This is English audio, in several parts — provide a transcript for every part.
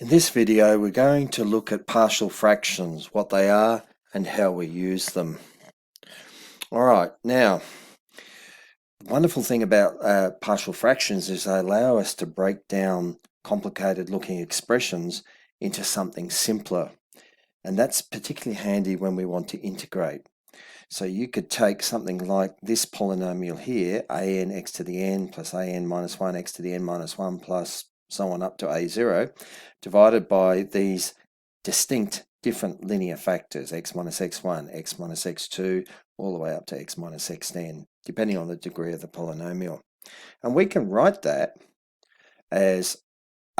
In this video, we're going to look at partial fractions, what they are and how we use them. All right, now, the wonderful thing about partial fractions is they allow us to break down complicated looking expressions into something simpler. And that's particularly handy when we want to integrate. So you could take something like this polynomial here, an x to the n plus an minus 1 x to the n minus 1 plus so on up to a0, divided by these distinct different linear factors, x minus x1, x minus x2, all the way up to x minus xn, depending on the degree of the polynomial. And we can write that as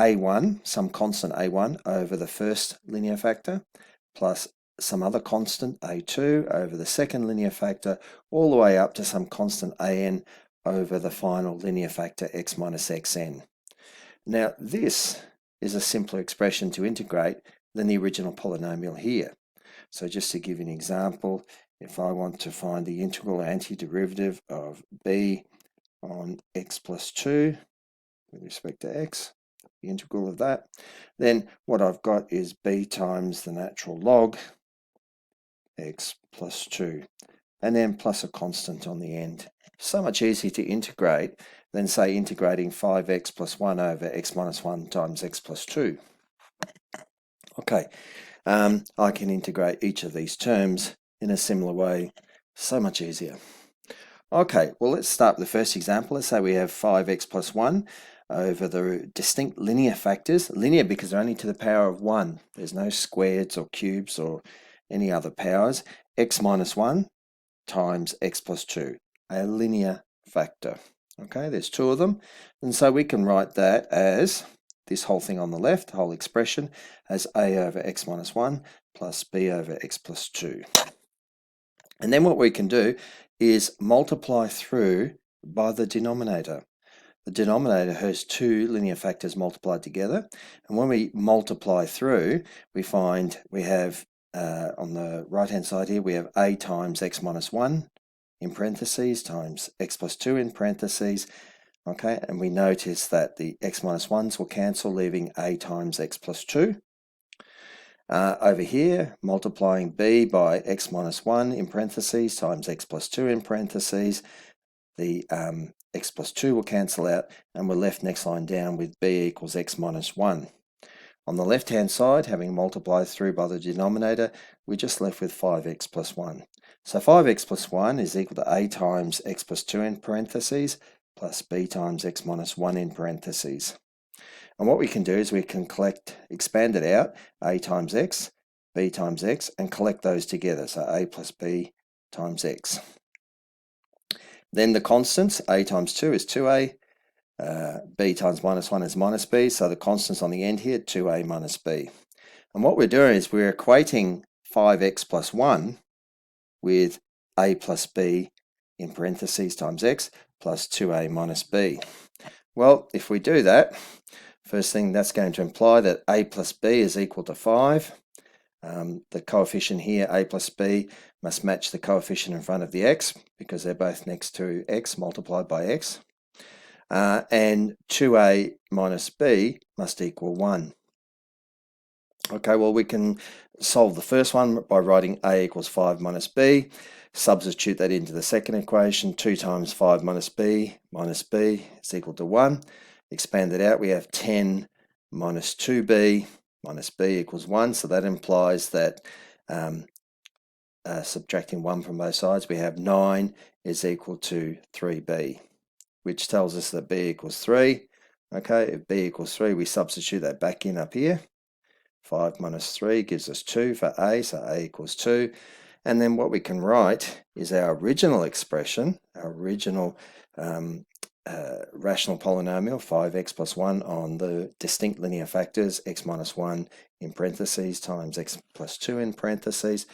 a1, some constant a1 over the first linear factor, plus some other constant a2 over the second linear factor, all the way up to some constant an over the final linear factor x minus xn. Now this is a simpler expression to integrate than the original polynomial here. So just to give you an example, if I want to find the integral antiderivative of b on x plus 2 with respect to x, the integral of that, then what I've got is b times the natural log x plus 2, and then plus a constant on the end. So much easier to integrate than, say, integrating 5x plus 1 over x minus 1 times x plus 2. Okay, I can integrate each of these terms in a similar way, so much easier. Okay, well, let's start with the first example. Let's say we have 5x plus 1 over the distinct linear factors. Linear because they're only to the power of 1. There's no squareds or cubes or any other powers. X minus 1 times x plus 2, a linear factor. Okay, there's two of them, and so we can write that as this whole thing on the left, the whole expression, as a over x minus 1 plus b over x plus 2. And then what we can do is multiply through by the denominator. The denominator has two linear factors multiplied together, and when we multiply through, we find we have on the right hand side here we have a times x minus 1 in parentheses times x plus 2 in parentheses. Okay, and we notice that the x minus 1s will cancel, leaving a times x plus 2. Over here, multiplying b by x minus 1 in parentheses times x plus 2 in parentheses, the x plus 2 will cancel out, and we're left next line down with b equals x minus 1. On the left hand side, having multiplied through by the denominator, we're just left with 5x plus 1. So 5x plus 1 is equal to a times x plus 2 in parentheses plus b times x minus 1 in parentheses. And what we can do is we can expand it out, a times x, b times x, and collect those together. So a plus b times x. Then the constants, a times 2 is 2a, b times minus 1 is minus b, so the constants on the end here, 2a minus b. And what we're doing is we're equating 5x plus 1 with a plus b in parentheses times x plus 2a minus b. Well, if we do that, first thing that's going to imply that a plus b is equal to 5. The coefficient here, a plus b, must match the coefficient in front of the x because they're both next to x multiplied by x. And 2a minus b must equal 1. Okay, well, we can solve the first one by writing a equals 5 minus b. Substitute that into the second equation. 2 times 5 minus b is equal to 1. Expand it out, we have 10 minus 2b minus b equals 1. So that implies that subtracting 1 from both sides, we have 9 is equal to 3b, which tells us that b equals 3. Okay, if b equals 3, we substitute that back in up here. 5 minus 3 gives us 2 for a, so a equals 2. And then what we can write is our original expression, our original rational polynomial, 5x plus 1 on the distinct linear factors, x minus 1 in parentheses times x plus 2 in parentheses,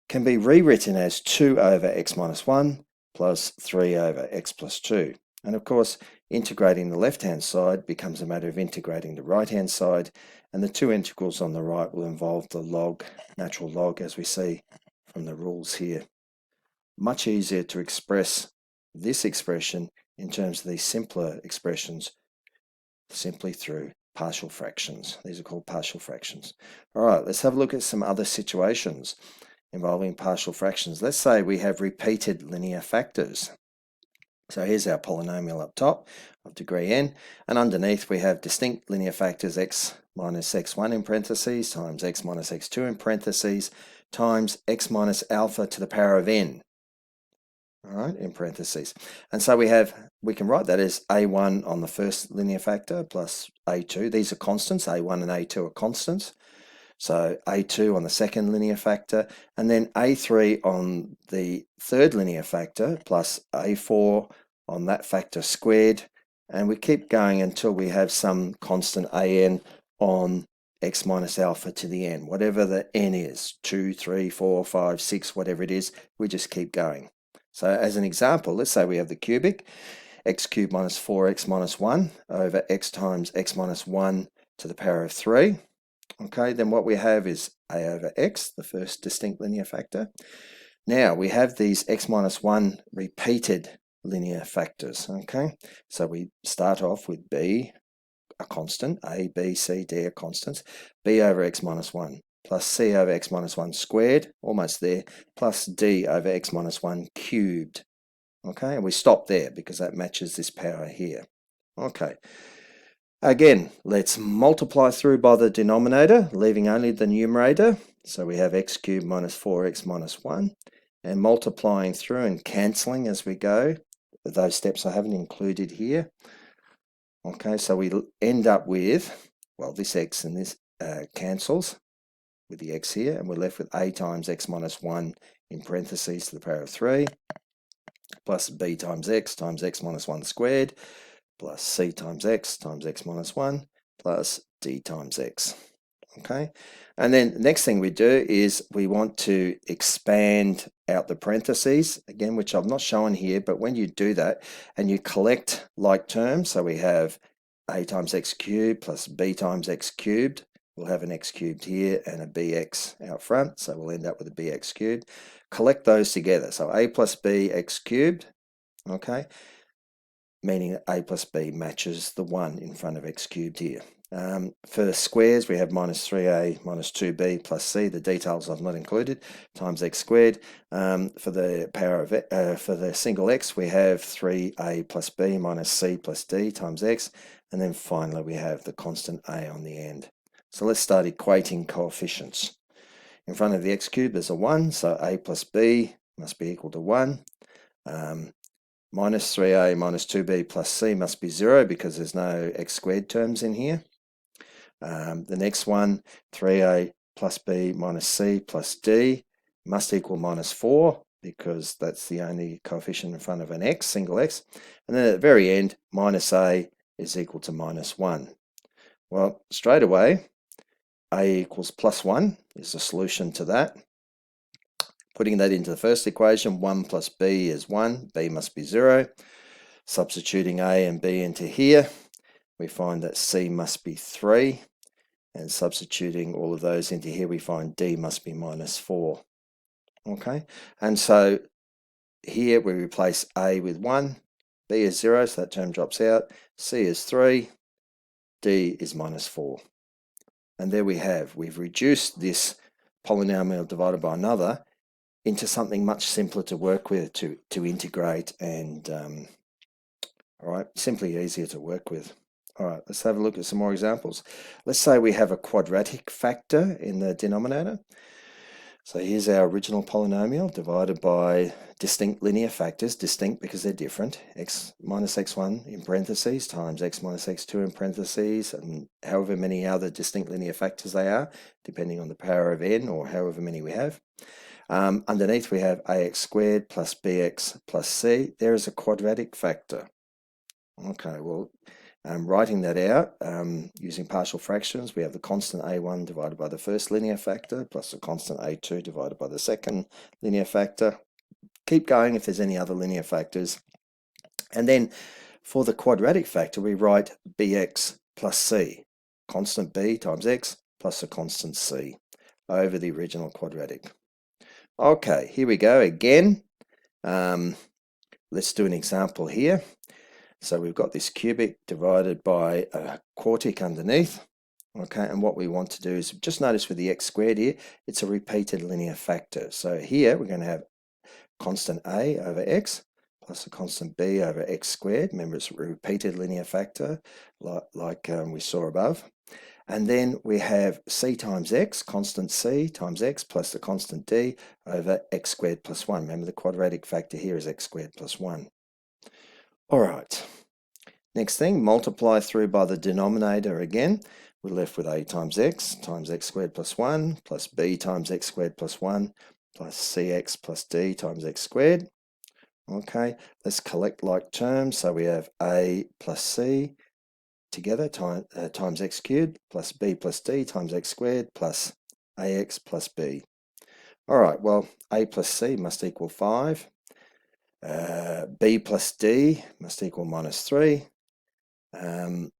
can be rewritten as 2 over x minus 1 plus 3 over x plus 2. And of course, integrating the left-hand side becomes a matter of integrating the right-hand side, and the two integrals on the right will involve the log, natural log, as we see from the rules here. Much easier to express this expression in terms of these simpler expressions simply through partial fractions. These are called partial fractions. All right, let's have a look at some other situations involving partial fractions. Let's say we have repeated linear factors. So here's our polynomial up top of degree n, and underneath we have distinct linear factors x minus x1 in parentheses times x minus x2 in parentheses times x minus alpha to the power of n. All right, in parentheses. And so we can write that as a1 on the first linear factor plus a2. These are constants, a1 and a2 are constants. So a2 on the second linear factor, and then a3 on the third linear factor plus a4 on that factor squared, and we keep going until we have some constant an on x minus alpha to the n, whatever the n is, 2, 3, 4, 5, 6, whatever it is, we just keep going. So as an example, let's say we have the cubic, x cubed minus 4x minus 1 over x times x minus 1 to the power of 3. Okay, then what we have is a over x, the first distinct linear factor. Now we have these x minus 1 repeated linear factors. Okay, so we start off with b, a constant, a, b, c, d are constants, b over x minus 1 plus c over x minus 1 squared, almost there, plus d over x minus 1 cubed. Okay, and we stop there because that matches this power here. Okay. Again, let's multiply through by the denominator, leaving only the numerator. So we have x cubed minus 4x minus 1, and multiplying through and cancelling as we go. Those steps I haven't included here. Okay, so we end up with, well, this x and this cancels with the x here, and we're left with a times x minus 1 in parentheses to the power of 3, plus b times x minus 1 squared, plus c times x minus 1 plus d times x. Okay, and then the next thing we do is we want to expand out the parentheses again, which I've not shown here, but when you do that and you collect like terms, so we have a times x cubed plus b times x cubed, we'll have an x cubed here and a bx out front, so we'll end up with a bx cubed. Collect those together, so a plus b x cubed, okay, meaning that a plus b matches the 1 in front of x cubed here. For squares, we have minus 3a minus 2b plus c, the details I've not included, times x squared. For the power of for the single x, we have 3a plus b minus c plus d times x, and then finally we have the constant a on the end. So let's start equating coefficients. In front of the x cubed there's a 1, so a plus b must be equal to 1. Minus 3a minus 2b plus c must be 0 because there's no x squared terms in here. The next one, 3a plus b minus c plus d, must equal minus 4 because that's the only coefficient in front of an x, single x. And then at the very end, minus a is equal to minus 1. Well, straight away, a equals plus 1 is the solution to that. Putting that into the first equation, 1 plus b is 1, b must be 0. Substituting a and b into here, we find that c must be 3. And substituting all of those into here, we find d must be minus 4. Okay, and so here we replace a with 1, b is 0, so that term drops out, c is 3, d is minus 4. And there we've reduced this polynomial divided by another into something much simpler to work with, to integrate, and all right, simply easier to work with. All right, let's have a look at some more examples. Let's say we have a quadratic factor in the denominator. So here's our original polynomial divided by distinct linear factors, distinct because they're different, x minus x1 in parentheses times x minus x2 in parentheses, and however many other distinct linear factors they are, depending on the power of n or however many we have. Underneath we have ax squared plus bx plus c. There is a quadratic factor. Okay, well, writing that out using partial fractions, we have the constant a1 divided by the first linear factor plus the constant a2 divided by the second linear factor. Keep going if there's any other linear factors. And then for the quadratic factor, we write bx plus c, constant b times x plus the constant c over the original quadratic. Okay, here we go again. Let's do an example here. So we've got this cubic divided by a quartic underneath. Okay, and what we want to do is just notice with the x squared here, it's a repeated linear factor. So here we're going to have constant a over x plus a constant b over x squared. Remember, it's a repeated linear factor like we saw above. And then we have c times x, constant c times x plus the constant d over x squared plus 1. Remember, the quadratic factor here is x squared plus 1. All right. Next thing, multiply through by the denominator again. We're left with a times x squared plus 1 plus b times x squared plus 1 plus cx plus d times x squared. Okay, let's collect like terms. So we have a plus c together times x cubed plus b plus d times x squared plus ax plus b. All right, well, a plus c must equal 5. B plus d must equal minus 3. And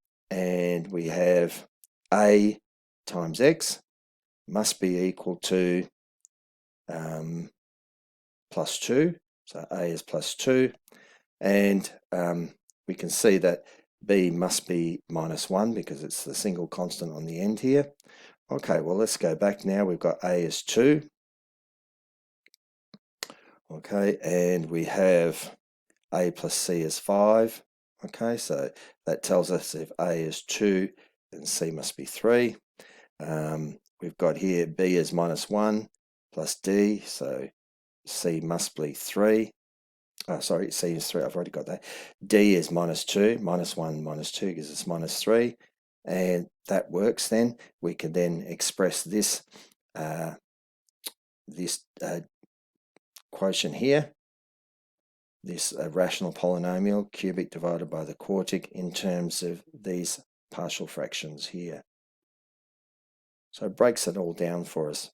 we have a times x must be equal to plus 2. So a is plus 2. And we can see that b must be minus 1 because it's the single constant on the end here. Okay, well, let's go back now. We've got a is 2. Okay, and we have a plus c is 5. Okay, so that tells us if a is 2, then c must be 3. We've got here b is minus 1 plus d, so c must be 3. Oh, sorry, c is 3. I've already got that. D is minus 2. Minus 1 minus 2 gives us minus 3. And that works then. We can then express this, quotient here, this rational polynomial, cubic divided by the quartic, in terms of these partial fractions here. So it breaks it all down for us.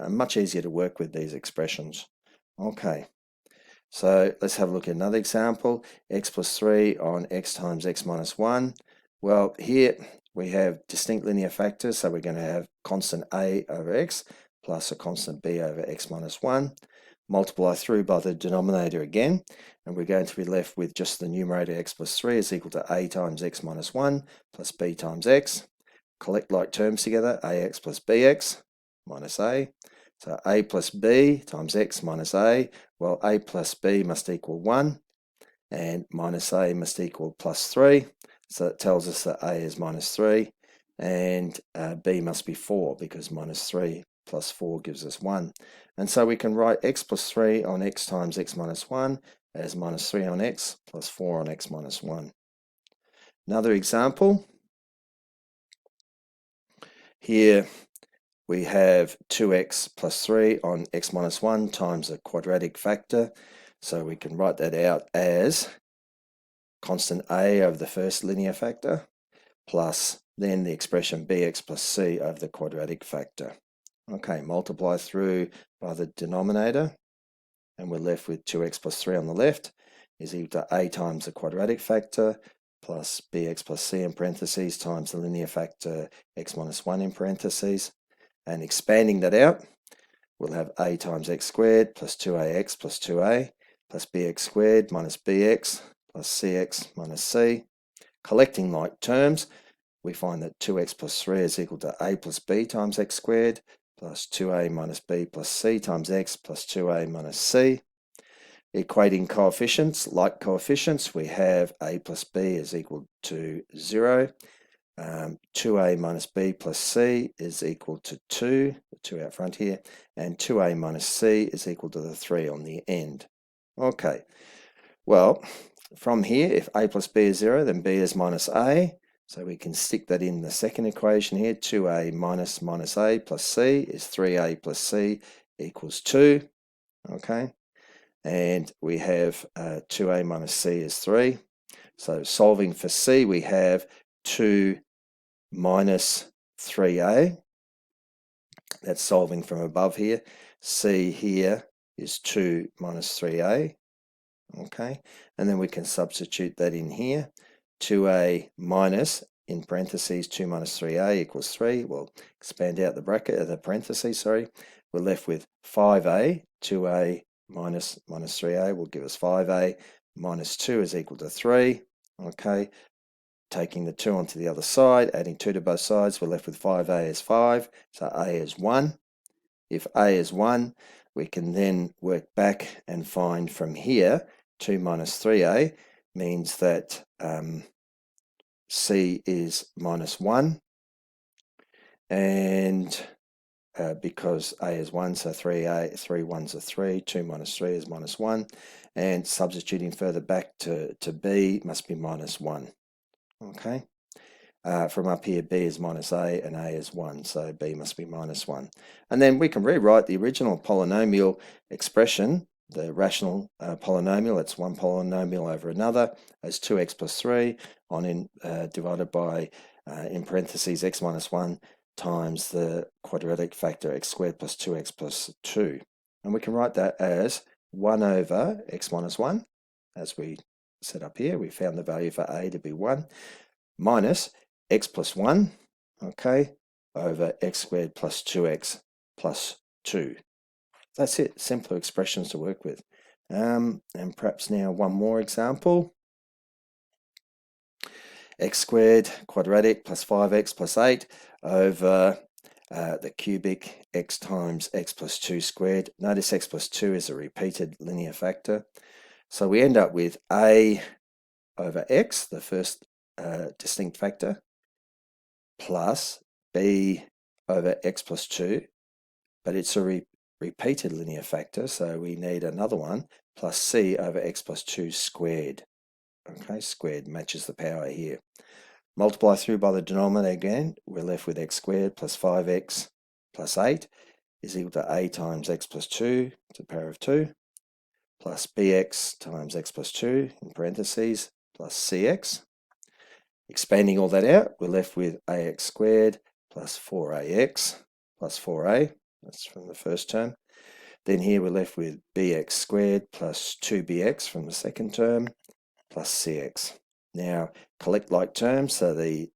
Much easier to work with these expressions. Okay. So let's have a look at another example. X plus 3 on x times x minus 1. Well, here we have distinct linear factors, so we're going to have constant a over x plus a constant b over x minus 1. Multiply through by the denominator again, and we're going to be left with just the numerator x plus 3 is equal to a times x minus 1 plus b times x. Collect like terms together, ax plus bx minus a. So a plus b times x minus a. Well, a plus b must equal 1, and minus a must equal plus 3. So that tells us that a is minus 3, and b must be 4, because minus 3 plus 4 gives us 1. And so we can write x plus 3 on x times x minus 1 as minus 3 on x plus 4 on x minus 1. Another example. Here we have 2x plus 3 on x minus 1 times a quadratic factor. So we can write that out as constant a over the first linear factor plus then the expression bx plus c over the quadratic factor. Okay, multiply through by the denominator, and we're left with 2x plus 3 on the left is equal to a times the quadratic factor plus bx plus c in parentheses times the linear factor x minus 1 in parentheses. And expanding that out, we'll have a times x squared plus 2ax plus 2a plus bx squared minus bx plus cx minus c. Collecting like terms, we find that 2x plus 3 is equal to a plus b times x squared plus 2a minus b plus c times x plus 2a minus c. Equating coefficients, like coefficients, we have a plus b is equal to 0. 2a minus b plus c is equal to 2, the 2 out front here, and 2a minus c is equal to the 3 on the end. Okay, well, from here, if a plus b is 0, then b is minus a. So we can stick that in the second equation here. 2a minus minus a plus c is 3a plus c equals 2. Okay, and we have 2a minus c is 3. So solving for c, we have 2 minus 3a. That's solving from above here. C here is 2 minus 3a. Okay, and then we can substitute that in here. 2a minus, in parentheses, 2 minus 3a equals 3. We'll expand out the bracket, the parentheses, sorry. We're left with 5a. 2a minus 3a will give us 5a. Minus 2 is equal to 3. Okay, taking the 2 onto the other side, adding 2 to both sides, we're left with 5a is 5, so a is 1. If a is 1, we can then work back and find from here 2 minus 3a means that c is minus 1, and because a is 1, so 3a, 3 1s are 3, 2 minus 3 is minus 1, and substituting further back to b must be minus 1. Okay, from up here b is minus a and a is 1, so b must be minus 1. And then we can rewrite the original polynomial expression, the rational polynomial, it's one polynomial over another, as 2x plus 3 divided by, in parentheses, x minus 1 times the quadratic factor x squared plus 2x plus 2. And we can write that as 1 over x minus 1, as we set up here. We found the value for a to be 1, minus x plus 1, okay, over x squared plus 2x plus 2. That's it, simpler expressions to work with. And perhaps now one more example. X squared quadratic plus 5x plus 8 over the cubic x times x plus 2 squared. Notice x plus 2 is a repeated linear factor. So we end up with a over x, the first distinct factor, plus b over x plus 2, but it's a repeated linear factor, so we need another one, plus c over x plus 2 squared. Okay, squared matches the power here. Multiply through by the denominator again, we're left with x squared plus 5x plus 8 is equal to a times x plus 2 to the power of 2, plus bx times x plus 2 in parentheses plus cx. Expanding all that out, we're left with ax squared plus 4ax plus 4a, that's from the first term. Then here we're left with bx squared plus 2bx from the second term plus cx. Now collect like terms, so the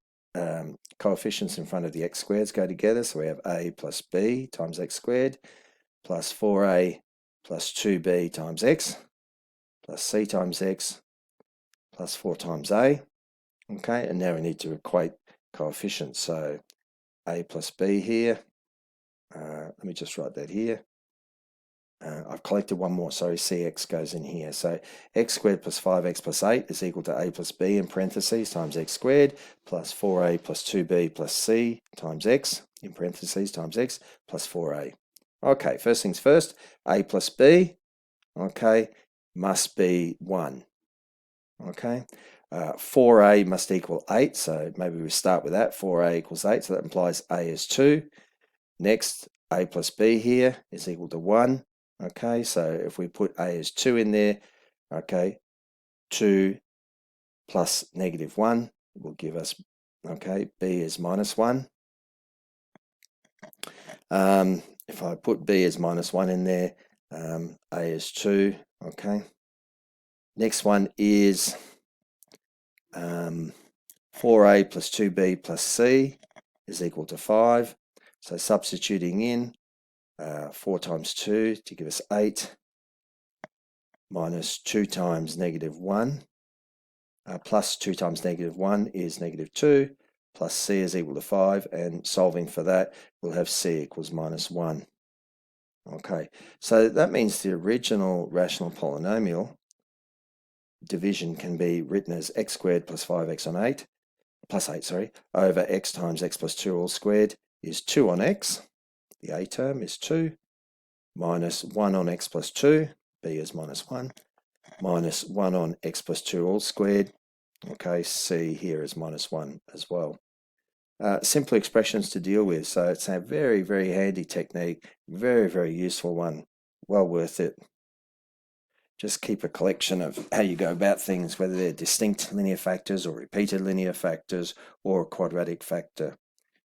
coefficients in front of the x squareds go together, so we have a plus b times x squared plus 4a plus 2b times x plus c times x plus 4 times a. Okay, and now we need to equate coefficients, so a plus b here, let me just write that here. I've collected one more, sorry, cx goes in here. So x squared plus 5x plus 8 is equal to a plus b in parentheses times x squared plus 4a plus 2b plus c times x in parentheses times x plus 4a. Okay, first things first, a plus b, okay, must be 1. Okay, 4a must equal 8, so maybe we start with that. 4a equals 8, so that implies a is 2. Next, a plus b here is equal to 1. Okay, so if we put a as 2 in there, okay, 2 plus negative 1 will give us, okay, b is minus 1. If I put b as minus 1 in there, a is 2, okay. Next one is 4a plus 2b plus c is equal to 5. So substituting in 4 times 2 to give us 8, minus 2 times negative 1, plus 2 times negative 1 is negative 2, plus c is equal to 5, and solving for that, we'll have c equals minus 1. Okay, so that means the original rational polynomial division can be written as x squared plus 5x on 8, plus 8, sorry, over x times x plus 2 all squared is 2 on x, the a term is 2, minus 1 on x plus 2, b is minus 1, minus 1 on x plus 2 all squared, okay, c here is minus 1 as well. Simple expressions to deal with, so it's a very, very handy technique, very, very useful one, well worth it. Just keep a collection of how you go about things, whether they're distinct linear factors or repeated linear factors or a quadratic factor.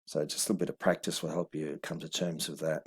So just a little bit of practice will help you come to terms with that.